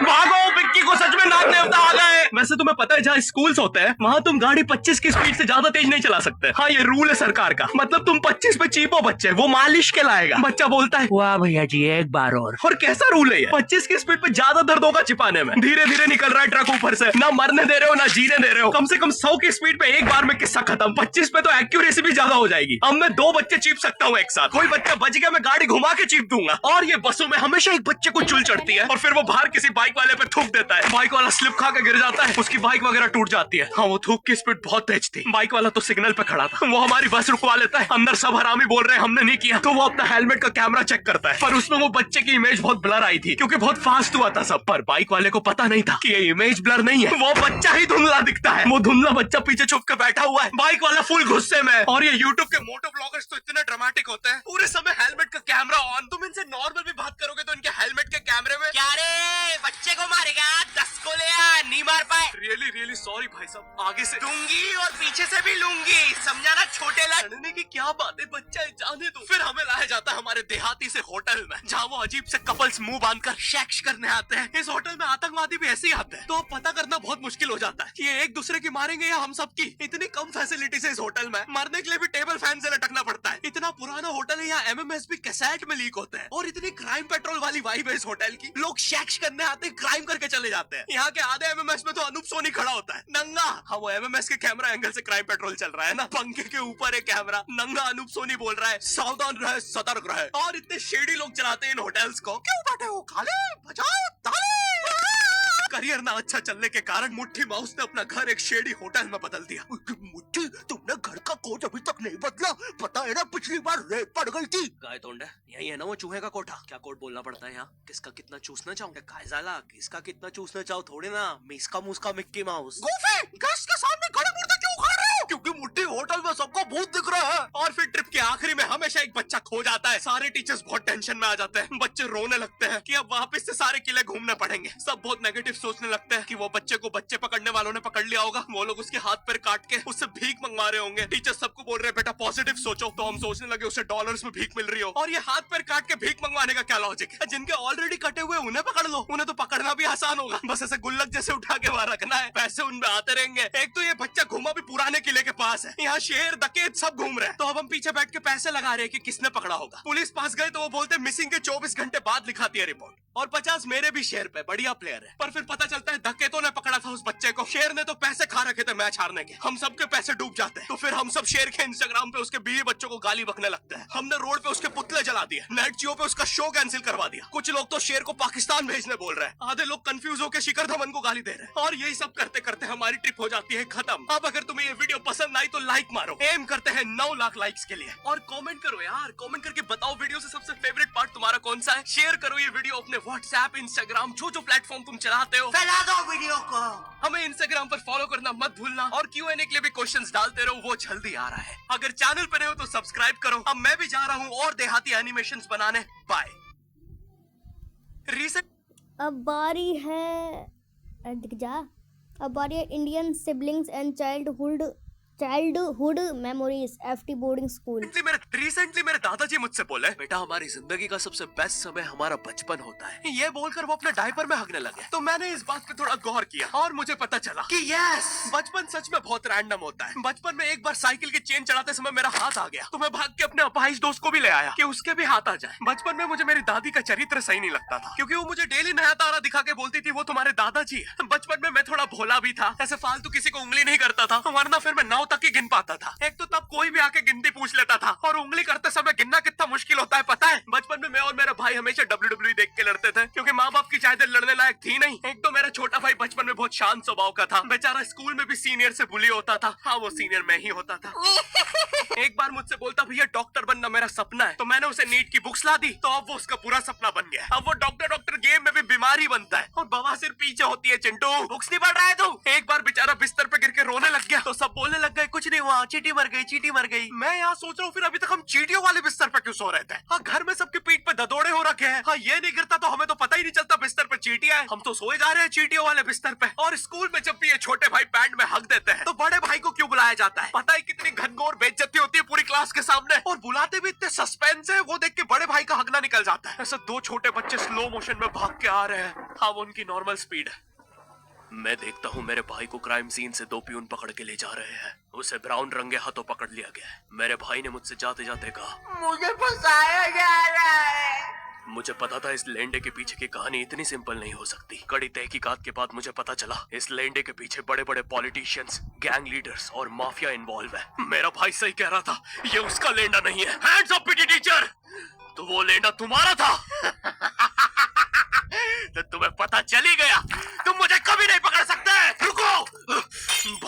भागो, विक्की को सच में नाग देवता आ गए। वैसे तुम्हें पता है जहाँ स्कूल्स होते हैं वहाँ तुम गाड़ी 25 की स्पीड से ज्यादा तेज नहीं चला सकते। हाँ, ये रूल है सरकार का। मतलब तुम 25 पे चीपो बच्चे, वो मालिश के लाएगा। बच्चा बोलता है वाह भैया जी, एक बार और कैसा रूल है ये? 25 की स्पीड पे ज्यादा दर्द होगा चिपाने में। धीरे धीरे निकल रहा है ट्रक ऊपर से, ना मरने दे रहे हो ना जीने दे रहे हो। कम से कम 100 की स्पीड पे एक बार में किस्सा खत्म। 25 पे तो एक्यूरेसी भी ज्यादा हो जाएगी। अब मैं 2 बच्चे चीप सकता हूँ एक साथ। कोई बच्चा बच गया, मैं गाड़ी घुमा के चीप दूंगा। और ये बसों में हमेशा एक बच्चे को चुल चढ़ती है और फिर वो बाहर किसी बाइक वाले पे थूक देता है। बाइक वाला स्लिप खा के गिर जाता होता है उसकी बाइक वगैरह टूट जाती है। हाँ, वो थूक की स्पीड बहुत तेज थी। बाइक वाला तो सिग्नल पे खड़ा था, वो हमारी बस रुकवा लेता है। अंदर सब हरामी बोल रहे हैं हमने नहीं किया, तो वो अपना हेलमेट का कैमरा चेक करता है, पर उसमें वो बच्चे की इमेज बहुत ब्लर आई थी क्योंकि बहुत फास्ट हुआ था सब। पर बाइक वाले को पता नहीं था कि ये इमेज ब्लर नहीं है, वो बच्चा ही धुंधला दिखता है। वो धुंधला बच्चा पीछे छुप के बैठा हुआ है, बाइक वाला फुल गुस्से में। और ये यूट्यूब के मोटो ब्लॉगर्स तो इतने ड्रामेटिक होते हैं, पूरे समय हेलमेट का कैमरा ऑन। तुम इनसे नॉर्मल भी बात करोगे तो इनके हेलमेट के कैमरे में क्या रे, बच्चे को मारेगा? 10 को ले आ, नहीं मार पाए। रियली सॉरी भाई साहब, आगे से दूंगी और पीछे से भी लूंगी, समझा ना छोटे लाल। लड़ने की क्या बात है, बच्चा है, जाने दो। फिर हमें लाया जाता है हमारे देहाती से होटल में, जहाँ वो अजीब से कपल्स मुंह बांधकर सेक्स करने आते हैं। इस होटल में आतंकवादी भी ऐसे ही आते हैं, तो अब पता करना बहुत मुश्किल हो जाता है कि ये एक दूसरे की मारेंगे या हम सबकी। इतनी कम फैसिलिटीज है इस होटल में, मरने के लिए भी टेबल फैन से लटकना पड़ता है। इतना पुराना होटल है, यहाँ MMS भी कैसेट में लीक होते हैं। और इतनी क्राइम पेट्रोल वाली वाइब है इस होटल की, लोग सेक्स करने आते हैं, क्राइम करके चले जाते हैं। यहाँ के आधे MMS में तो अनूप सोनी खड़ा होता है नंगा। हाँ, वो MMS के कैमरा एंगल से क्राइम पेट्रोल चल रहा है ना, पंखे के ऊपर एक कैमरा, नंगा अनूप सोनी बोल रहा है सावधान रहे, सतर्क रहे। और इतने शेडी लोग चलाते हैं इन होटल्स को, क्यों बैठे हो, खाले बजाओ ताली। करियर ना अच्छा चलने के कारण मुट्ठी माउस ने अपना घर एक शेडी होटल में बदल दिया। मुट्ठी, तुमने घर का कोड अभी तक नहीं बदला? पता है ना पिछली बार रेत पड़ गई थी। गाय तोंड है, यही है ना वो चूहे का कोठा। क्या कोड बोलना पड़ता है यहाँ? किसका कितना चूसना चाहूँ? काय साला, किसका कितना चूसना चाहो थोड़े ना, मिसका मुस्का मिक्की माउस। गोफे, गैस के सामने गड़े मुर्दे क्यों खा रहे हो? क्योंकि मुट्ठी होटल में सबको भूत दिख रहा है। और फिर ट्रिप के आखिरी में हमेशा एक बच्चा खो जाता है। सारे टीचर्स बहुत टेंशन में आ जाते हैं, बच्चे रोने लगते हैं कि अब वापस से सारे किले घूमने पड़ेंगे। सब बहुत नेगेटिव सोचने लगते हैं कि वो बच्चे को बच्चे पकड़ने वालों ने पकड़ लिया होगा, वो लोग उसके हाथ पैर काट के उससे भीख मंगवा रहे होंगे। टीचर सबको बोल रहे हैं बेटा पॉजिटिव सोचो, तो हम सोचने लगे उसे डॉलर्स में भीख मिल रही हो। और ये हाथ पैर काट के भीख मंगवाने का क्या लॉजिक है? जिनके ऑलरेडी कटे हुए उन्हें पकड़ लो, उन्हें तो पकड़ना भी आसान होगा, बस ऐसे गुल्लक जैसे उठा के वहां रखना है, पैसे उनमें आते रहेंगे। एक तो ये बच्चा घूमा भी पुराने किले के पास है, यहाँ शेर डकैत सब घूम रहे हैं, तो अब हम पीछे बैठ के पैसे लगा रहे हैं कि किसने पकड़ा होगा। पुलिस पास गए तो वो बोलते मिसिंग के 24 घंटे बाद लिखाती है रिपोर्ट, और 50 मेरे भी शेर पे, बढ़िया प्लेयर है। पर फिर पता चलता है डकैतों ने पकड़ा था उस बच्चे को, शेर ने तो पैसे खा रखे थे मैच हारने के, हम सबके पैसे डूब जाते हैं। तो फिर हम सब शेर के इंस्टाग्राम पे उसके बीवी बच्चों को गाली बकने लगते हैं। हमने रोड पे उसके पुतले जला दिए, नेट जियो पे उसका शो कैंसिल करवा दिया। कुछ लोग तो शेर को पाकिस्तान भेजने बोल रहे हैं, आधे लोग कंफ्यूज होकर शिखर धवन को गाली दे रहे हैं। और यही सब करते करते हमारी ट्रिप हो जाती है खत्म। अब अगर तुम्हें ये वीडियो पसंद आई तो लाइक मारो, एम करते हैं 9 लाख लाइक्स के लिए। और कमेंट करो यार, कमेंट करके बताओ वीडियो से सबसे फेवरेट पार्ट तुम्हारा कौन सा है। शेयर करो ये वीडियो अपने व्हाट्सएप, इंस्टाग्राम, जो प्लेटफॉर्म तुम चलाते हो, फैला दो वीडियो को। हमें इंस्टाग्राम पर फॉलो करना मत भूलना, और Q&A के लिए भी क्वेश्चंस डालते रहो, वो जल्दी आ रहा है। अगर चैनल पर हो तो सब्सक्राइब करो। अब मैं भी जा रहा हूँ और देहाती एनिमेशंस बनाने। बाय। अब बारी है, दिख जा, अब बारी है Indian siblings and childhood memories, FT boarding school. Recently मेरे दादाजी मुझसे बोले बेटा हमारी जिंदगी का सबसे बेस्ट समय हमारा बचपन होता है। ये बोलकर वो अपने डायपर में हगने लगे, तो मैंने इस बात पे थोड़ा गौर किया और मुझे पता चला कि यस, बचपन सच में बहुत रैंडम होता है। बचपन में एक बार साइकिल की चेन चढ़ाते समय मेरा हाथ आ गया, तो मैं भाग के अपने अपाहिज दोस्त को भी ले आया कि उसके भी हाथ आ जाए। बचपन में मुझे मेरी दादी का चरित्र सही नहीं लगता था, क्योंकि वो मुझे डेली नया तारा दिखा के बोलती थी वो तुम्हारे दादाजी है। बचपन में मैं थोड़ा भोला भी था, ऐसे फालतू किसी को उंगली नहीं करता था, वरना फिर मैं 9 तक ही गिन पाता था। एक तो तब कोई भी आके गिनती पूछ लेता था, और उंगली करते समय गिनना कितना मुश्किल होता है पता है। बचपन में मैं और मेरा भाई हमेशा WWE देख के लड़ते थे, क्योंकि माँ बाप की चाहते लड़ने लायक थी नहीं। एक तो मेरा छोटा भाई बचपन में बहुत शांत स्वभाव का था, बेचारा स्कूल में भी सीनियर से बुली होता था। हाँ, वो सीनियर मैं ही होता था। एक बार मुझसे बोलता भैया डॉक्टर बनना मेरा सपना है, तो मैंने उसे नीट की बुक्स ला दी, तो अब वो उसका पूरा सपना बन गया। अब वो डॉक्टर गेम में भी बीमारी बनता है, और बवासीर पीछे होती है। चिंटू बुक्स नहीं पढ़ रहा है तू? एक बार बेचारा बिस्तर पे गिर के रोने लग गया, तो सब बोलने लग गए कुछ नहीं हुआ, चींटी मर गई, चींटी मर गई। मैं यहाँ सोच रहा हूँ फिर अभी तक हम चींटियों वाले बिस्तर पे क्यों सो रहे थे। हाँ, घर में सबकी पीठ पे ददोड़े हो रखे हैं। हाँ, ये नहीं गिरता तो हमें तो पता ही नहीं चलता बिस्तर पे चींटियां हैं, हम तो सोए जा रहे हैं चींटियों वाले बिस्तर पे। और स्कूल में जब भी ये छोटे भाई पैंट में हक देते हैं, तो बड़े भाई को क्यों बुलाया जाता है? पता है कितनी घनघोर बेइज्जती होती है पूरी क्लास के सामने, और बुलाते भी इतने सस्पेंस है, वो देख के बड़े भाई का हगना निकल जाता है। ऐसे 2 छोटे बच्चे स्लो मोशन में भाग के आ रहे हैं। हाँ, वो उनकी नॉर्मल स्पीड है। मैं देखता हूँ मेरे भाई को क्राइम सीन से 2 पियून पकड़ के ले जा रहे हैं, उसे ब्राउन रंगे हाथों पकड़ लिया गया है। मेरे भाई ने मुझसे जाते जाते कहा मुझे फंसाया जा रहा है। मुझे पता था इस लेंडे के पीछे की कहानी इतनी सिंपल नहीं हो सकती। कड़ी तहकीकात के बाद मुझे पता चला इस लेंडे के पीछे बड़े बड़े पॉलिटिशियंस, गैंग लीडर्स और माफिया इन्वॉल्व है। मेरा भाई सही कह रहा था, ये उसका लेंडा नहीं है। हैंड्स अप पीटी टीचर, तो वो लेंडा तुम्हारा था। तो तुम्हें पता चल ही गया, तुम मुझे कभी नहीं पकड़ सकते। रुको।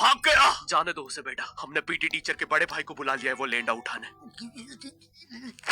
भाग गया। जाने दो उसे बेटा, हमने पीटी टीचर के बड़े भाई को बुला लिया है वो लेंडा उठाने।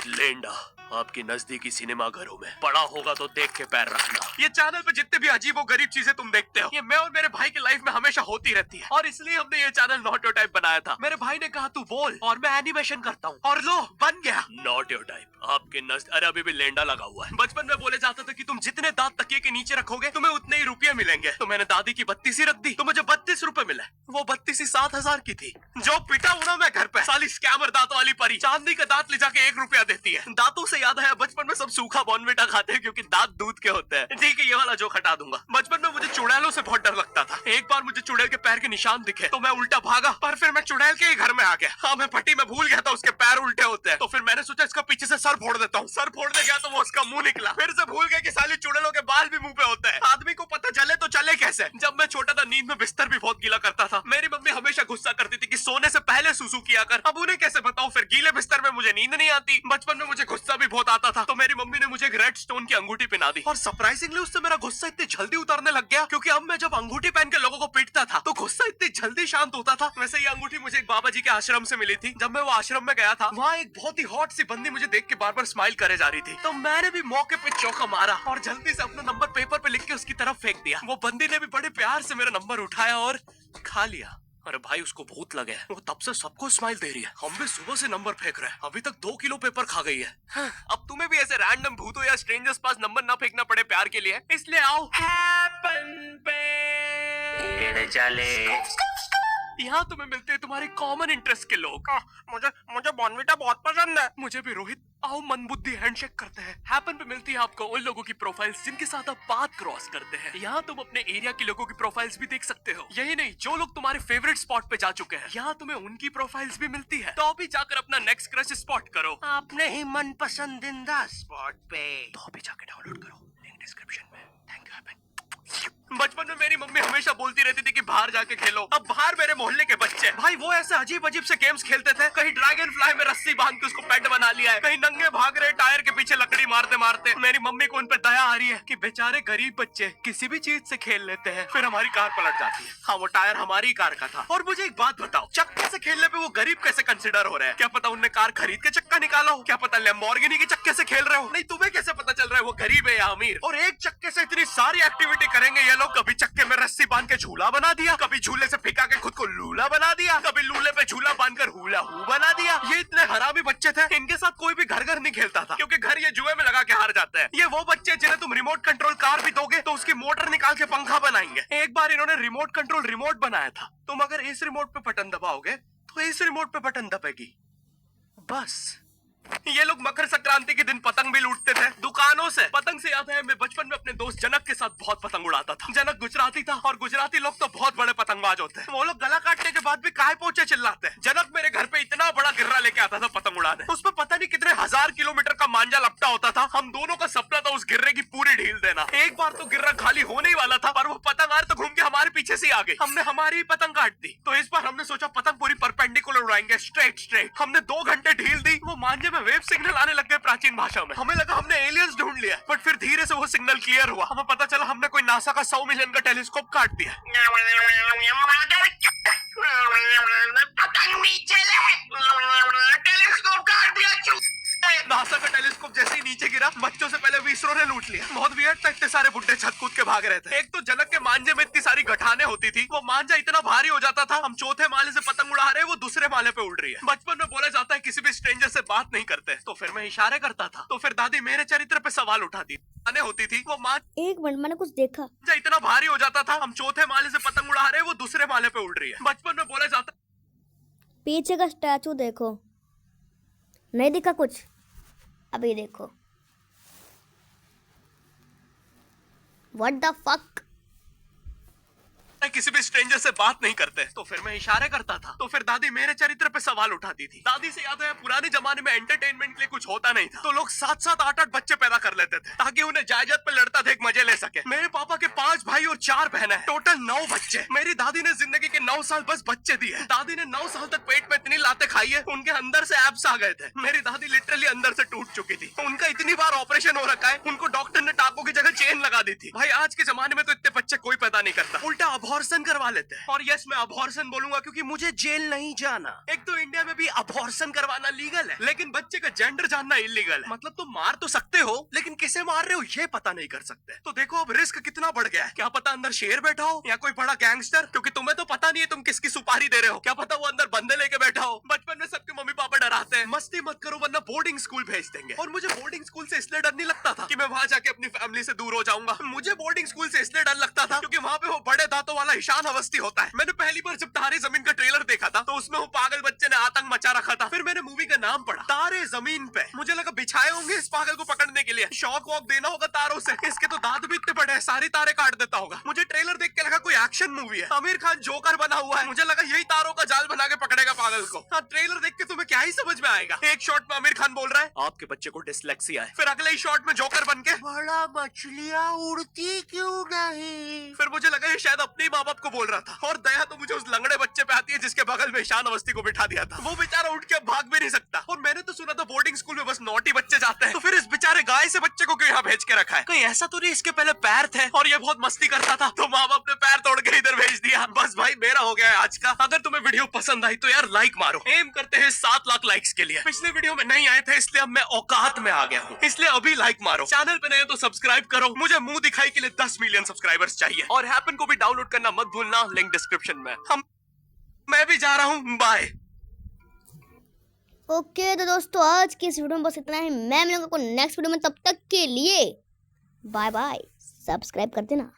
लेंडा आपकी नजदीकी सिनेमा घरों में पड़ा होगा तो देख के पैर रखना। ये चैनल पे जितने भी अजीब और गरीब चीजें तुम देखते हो ये मैं और मेरे भाई की लाइफ में हमेशा होती रहती है, और इसलिए हमने ये चैनल नॉट योर टाइप बनाया था। मेरे भाई ने कहा तू बोल और मैं एनिमेशन करता हूँ, और लो बन गया नॉट योर टाइप। आपके अरे अभी भी लेंडा लगा हुआ है। बचपन में बोले जाता था कि तुम जितने दांत तकिए के नीचे रखोगे तुम्हें उतने ही रुपये मिलेंगे, तो मैंने दादी की 32 रख दी तो मुझे 32 रुपए मिले। वो 32 7,000 की थी। जो पिटा हूं ना मैं घर पे, साली स्कैमर दांतों वाली परी चांदी का दांत ले जाके 1 रुपया देती है। दांतों से याद है बचपन में सब सूखा बॉर्नविटा खाते हैं क्योंकि दांत दूध के होते हैं। ठीक है ये वाला जोक हटा दूंगा। बचपन में मुझे चुड़ैलों से बहुत डर लगता था। एक बार मुझे चुड़ैल के पैर के निशान दिखे तो मैं उल्टा भागा, पर फिर मैं चुड़ैल के ही घर में आ गया। हाँ मैं फटी में भूल गया था उसके पैर उल्टे होते हैं, तो फिर मैंने सोचा इसका पीछे से सर फोड़ देता हूँ। सर फोड़ने गया तो वो उसका मुंह निकला। फिर से भूल गया कि साली चुड़ैलों के बाल भी मुंह पे होते हैं। आदमी को पता चले तो चले कैसे। जब मैं छोटा था नींद में बिस्तर भी बहुत गीला करता था। मेरी मम्मी हमेशा गुस्सा करती थी कि सोने से पहले सुसु किया कर। अब उन्हें कैसे बताऊं, फिर गीले बिस्तर में मुझे नींद नहीं आती। बचपन में मुझे गुस्सा भी बहुत आता था, तो मेरी मम्मी ने मुझे एक रेड स्टोन की अंगूठी पहना दी, और सरप्राइजिंगली उससे मेरा गुस्सा इतनी जल्दी उतरने लग गया क्योंकि अब मैं जब अंगूठी पहन के लोगों को पीटता था तो गुस्सा इतनी जल्दी शांत होता था। वैसे ये अंगूठी मुझे एक बाबा जी के आश्रम से मिली थी। जब मैं वो आश्रम में गया था वहाँ एक बहुत ही हॉट सी बंदी मुझे देख के बार बार स्माइल करे जा रही थी, तो मैंने भी मौके पे चौका मारा और जल्दी से अपना नंबर पेपर पे लिख के उसकी तरफ फेंक दिया। वो बंदी ने भी बड़े प्यार से मेरा नंबर उठाया और खा लिया। अरे भाई उसको भूत लगे, वो तब से सबको स्माइल दे रही है। हम भी सुबह से नंबर फेंक रहे हैं, अभी तक 2 किलो पेपर खा गई है। अब तुम्हें भी ऐसे रैंडम भूतों या स्ट्रेंजर्स पास नंबर ना फेंकना पड़े प्यार के लिए, इसलिए आओ हैपन पे चले। यहाँ तुम्हें मिलते हैं तुम्हारे कॉमन इंटरेस्ट के लोग। मुझे बॉर्नविटा बहुत पसंद है। मुझे भी रोहित। आओ मन बुद्धि हैंडशेक करते हैं। हैपन पे मिलती है आपको उन लोगों की प्रोफाइल्स जिनके साथ आप बात क्रॉस करते हैं। यहाँ तुम अपने एरिया के लोगों की प्रोफाइल्स भी देख सकते हो। यही नहीं, जो लोग तुम्हारे फेवरेट स्पॉट पे जा चुके हैं यहाँ तुम्हें उनकी प्रोफाइल्स भी मिलती है। तो अभी जाकर अपना नेक्स्ट क्रश स्पॉट करो अपने ही मन पसंदीदा स्पॉट पे। तो अभी जाके डाउनलोड करो, लिंक डिस्क्रिप्शन में। Thank you happen. बचपन में मेरी मम्मी हमेशा बोलती रहती थी कि बाहर जाके खेलो। अब बाहर मेरे मोहल्ले के बच्चे भाई वो ऐसे अजीब अजीब से गेम्स खेलते थे। कहीं ड्रैगन फ्लाई में रस्सी बांध के उसको पेट बना लिया है, कहीं नंगे भाग रहे टायर के पीछे लकड़ी मारते मारते। मेरी मम्मी को उन पे दया आ रही है कि बेचारे गरीब बच्चे किसी भी चीज से खेल लेते हैं, फिर हमारी कार पलट जाती है। हाँ वो टायर हमारी कार का था। और मुझे एक बात बताओ, चक्के से खेलने पे वो गरीब कैसे कंसिडर हो रहे हैं? क्या पता उनने कार खरीद के चक्का निकाला हो, क्या पता लैम्बोर्गिनी के चक्के से खेल रहे हो। नहीं तुम्हें कैसे पता चल रहा है वो गरीब है या अमीर? और एक चक्के से इतनी सारी एक्टिविटी करेंगे ये लोग। कभी चक्के में रस्सी बांध के झूला बना दिया, कभी झूले से फिका के खुद को लूला बना दिया, कभी लूले पे झूला बांधकर हुला हू बना दिया। ये इतने हरामी बच्चे थे, इनके साथ कोई भी घर घर नहीं खेलता था क्योंकि घर ये जुए में लगा के हार जाते हैं। ये वो बच्चे जिन्हें तुम रिमोट कंट्रोल कार भी दोगे तो उसकी मोटर निकाल के पंखा बनाएंगे। एक बार इन्होंने रिमोट कंट्रोल रिमोट बनाया था। तुम अगर इस रिमोट पे बटन दबाओगे तो इस रिमोट पे बटन दबेगी, बस। ये लोग मकर संक्रांति के दिन पतंग भी लूटते थे दुकानों से। पतंग से याद है मैं बचपन में अपने दोस्त जनक के साथ बहुत पतंग उड़ाता था। जनक गुजराती था और गुजराती लोग तो बहुत बड़े पतंगबाज होते हैं। वो लोग गला काटने के बाद भी काय पोचे चिल्लाते हैं। जनक मेरे घर पे इतना बड़ा गिर्रा लेके आता था पतंग उड़ाने, उस पर पता नहीं कितने 1000 किलोमीटर का मांझा लपटा होता था। हम दोनों का सपना था उस गिर्रे की पूरी ढील देना। एक बार तो गिर्रा खाली होने ही वाला था पर वो पतंग आर तो घूम के हमारे पीछे से आ गई। हमने हमारी ही पतंग काट दी। तो इस बार हमने सोचा पतंग पूरी परपेंडिकुलर उड़ाएंगे, स्ट्रेट। हमने 2 घंटे ढील दी, वो मांझे में वेव सिग्नल आने लग गए प्राचीन भाषा में। हमें लगा हमने एलियंस ढूंढ लिया, बट फिर धीरे से वो सिग्नल क्लियर हुआ। हमें पता चला हमने कोई नासा का 100 मिलियन का टेलीस्कोप काट दिया। टेलीस्कोप काट दिया। नासा का टेलीस्कोप जैसे ही नीचे गिरा बच्चों से पहले इसरो ने लूट लिया। बहुत वियर्ड था, इतने सारे बुड्ढे छत कूद के भाग रहे थे। एक तो जनक के मांझे में इतनी सारी गठाने होती थी, वो मांझा इतना भारी हो जाता था हम चौथे माले से पतंग उड़ा रहे, वो दूसरे माले पे उड़ रही है। बचपन में बोला जाता है किसी भी स्ट्रेंजर से बात नहीं करते, तो फिर मैं इशारे करता था। तो फिर दादी मेरे चरित्र पे सवाल उठाती होती थी। वो मांझा एक मिनट मैंने कुछ देखा। इतना भारी हो जाता था हम चौथे माले से पतंग उड़ा रहे, वो दूसरे माले पे उड़ रही है। बचपन में बोला जाता पीछे का स्टैचू देखो, नहीं दिखा कुछ? अभी देखो, व्हाट द फक। किसी भी स्ट्रेंजर से बात नहीं करते, तो फिर मैं इशारे करता था। तो फिर दादी मेरे चरित्र पे सवाल उठाती थी। दादी से याद है पुराने जमाने में एंटरटेनमेंट के लिए कुछ होता नहीं था, तो लोग 7-7, 8-8 बच्चे पैदा कर लेते थे ताकि उन्हें जायदाद पे लड़ता देख मजे ले सके। मेरे पापा के 5 भाई और 4 बहनें, टोटल 9 बच्चे। मेरी दादी ने जिंदगी के 9 साल बस बच्चे दिए। दादी ने 9 साल तक पेट में इतनी लाते खाई है, उनके अंदर से एब्स आ गए थे। मेरी दादी लिटरली अंदर से टूट चुकी थी। उनका इतनी बार ऑपरेशन हो रखा है, उनको डॉक्टर ने टाकों की जगह चेन लगा दी थी। भाई आज के जमाने में तो इतने बच्चे कोई पैदा नहीं करता, उल्टा अब अबॉर्शन करवा लेते हैं। और यस, मैं अबॉर्शन बोलूंगा क्योंकि मुझे जेल नहीं जाना। एक तो इंडिया में भी अबॉर्शन करवाना लीगल है, लेकिन बच्चे का जेंडर जानना इलीगल है। मतलब तुम मार तो सकते हो, लेकिन किसे मार रहे हो ये पता नहीं कर सकते। तो देखो अब रिस्क कितना बढ़ गया है। क्या पता अंदर शेर बैठा हो या कोई बड़ा गैंगस्टर, क्योंकि तुम्हें तो पता नहीं है तुम किसकी सुपारी दे रहे हो। क्या पता वो अंदर बंदे लेके बैठा हो। बचपन में सबके मम्मी पापा डराते हैं, मस्ती मत करो वरना बोर्डिंग स्कूल भेज देंगे। और मुझे बोर्डिंग स्कूल से इसलिए डर नहीं लगता था कि मैं वहां जाके अपनी फैमिली से दूर हो जाऊंगा। मुझे बोर्डिंग स्कूल से इसलिए डर लगता था क्योंकि वहां पे वो बड़े दांतों वाला ईशान अवस्थी होता है। मैंने पहली बार जब तारे जमीन का ट्रेलर देखा था तो उसमें वो पागल बच्चे ने आतंक मचा रखा था। फिर मैंने मूवी का नाम पढ़ा, तारे जमीन पे। मुझे लगा बिछाए होंगे इस पागल को पकड़ने के लिए, शॉक वॉक देना होगा तारों से। इसके तो दांत भी इतने बड़े हैं, सारी तारे काट देता होगा। मुझे ट्रेलर देख के लगा कोई एक्शन मूवी है, आमिर खान जोकर बना हुआ है। मुझे लगा यही तारों का जाल बना के पकड़ेगा पागल को। हाँ, ट्रेलर देख के तुम्हें क्या ही समझ में आएगा। एक शॉट में आमिर खान बोल रहा है आपके बच्चे को डिसलेक्सिया है, फिर अगले ही शॉट में जोकर बन के बड़ा मछलियाँ उड़ती क्यों नहीं। फिर मुझे लगा ये शायद अपने माँ बाप को बोल रहा था। और दया तो मुझे उस लंगड़े बच्चे पे आती है जिसके बगल में ईशान अवस्थी को बिठा दिया था। वो बेचारा उठ के भाग भी नहीं सकता। और मैंने तो सुना था बोर्डिंग स्कूल में बस नॉटी बच्चे जाते हैं, तो फिर इस बेचारे गाय से बच्चे को क्यों यहाँ भेज के रखा है। कहीं ऐसा तो नहीं इसके पहले पैर थे और ये बहुत मस्ती करता था तो माँ बाप ने पैर तोड़ के इधर भेज दिया। बस भाई मेरा हो गया है आज का। अगर तुम्हें वीडियो पसंद आई तो यार लाइक मारो। एम करते हैं 7 लाख लाइक्स के लिए। पिछले वीडियो में नहीं आए थे इसलिए अब मैं औकात में आ गया हूँ, इसलिए अभी लाइक मारो। चैनल पे नए तो सब्सक्राइब करो। मुझे मुंह दिखाई के लिए 10 मिलियन सब्सक्राइबर्स चाहिए। और हैपन को भी डाउनलोड करना मत भूलना, लिंक डिस्क्रिप्शन में। मैं भी जा रहा हूँ, बाय। ओके तो दोस्तों आज की इस वीडियो में बस इतना ही। मैं मिलूंगा आपको नेक्स्ट वीडियो में, तब तक के लिए बाय बाय। सब्सक्राइब कर देना।